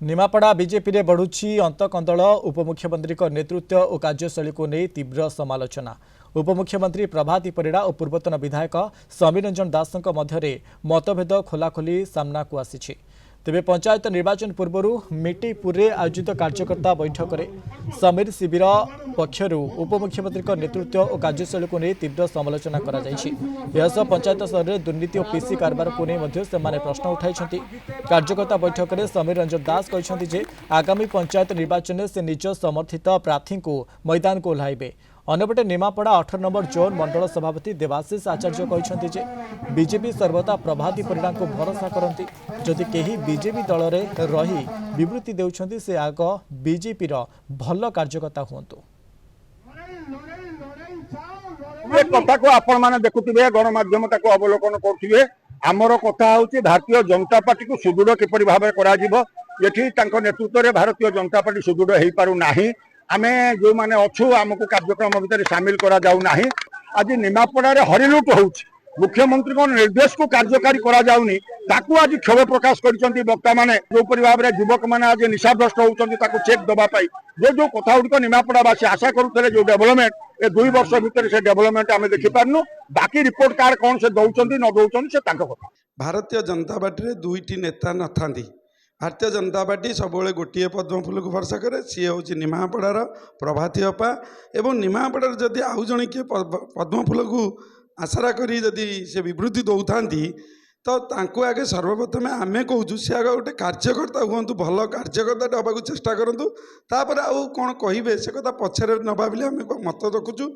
Nimapada BJP रे बढ़ुची अंतकंदल उपमुख्यमंत्री नेतृत्व और कार्यशैली को नहीं तीव्र समालोचना। उपमुख्यमंत्री प्रभाती परिड़ा और पूर्वतन विधायक समीर रंजन दास मध्य मतभेद खोलाखोली सामना को आसी। तेबे पंचायत निर्वाचन पूर्व मिटीपुर आयोजित कार्यकर्ता बैठक में समीर शिविर पक्षर उपमुख्यमंत्री नेतृत्व और कार्यशैली को नहीं तीव्र समालोचना कर पंचायत स्तर में दुर्नीति और पीसी कारबार को नहीं प्रश्न उठाई। कार्यकर्ता बैठक में समीर रंजन दास कहते आगामी पंचायत निर्वाचन में से निज समर्थित प्रार्थी को मैदान को ओह्लाइबे। अन्यपटे निमापड़ा 18 नंबर जोन मंडल सभापति देवाशीष आचार्य कहते बीजेपी सर्वदा प्रभाती परिड़ा को भरोसा करती। जदि केही बीजेपी दल में रही विवृत्ति देउछंती से आग बीजेपी भल कार्यकर्ता हुंतु। कथा को आपण माने देखुथिबे गणमाध्यम ताको अवलोकन करथिबे। आमर कथा होची भारतीय जनता पार्टी को सुदृढ़ किपरि भाबे करा जिवो। एठी तांको नेतृत्व रे भारतीय जनता पार्टी सुदृढ़ हेई पारु नाही। आमे जो माने अच्छु आमको कार्यक्रम भितर सामिल करा जाऊ नाही। आज निमापड़ा रे हरिलुट होउची। मुख्यमंत्री को निर्देश को कार्यकारी करा जाउनी ताकू आज क्षोभ प्रकाश करिसंती वक्ता माने जो परि भाबरे युवक माने आज निशाभ्रष्ट होउचंती ताकू चेक दबा पाई जो कथा उडको निमापड़ावासी आशा करुथले जो डेवलपमेंट ए 2 वर्ष भितर से डेवलपमेंट आमे देखि पारनु। बाकी रिपोर्ट कार्ड कोन से दउचंती न दउचंती से ताको कथा। भारतीय जनता पार्टी रे दुईटी नेता नथांती। भारतीय जनता पार्टी सबले गोटे पद्मफुल को भरसा करे सी हूँ निमापड़ार प्रभाती अपा एवं निमापड़ार जदि आउ जड़े किए पद्मफुल को आशा करी जदि से विवृत्ति दौरान तो तांको आगे सर्वप्रथमे आमे कहूँ सी आगे गोटे कार्यकर्ता हूँ भल कार्यकर्ता हाँ चेष्टा करूँ तापर आउ कौन कहे से कथा पछरे न भाविले आम मत रखुचु।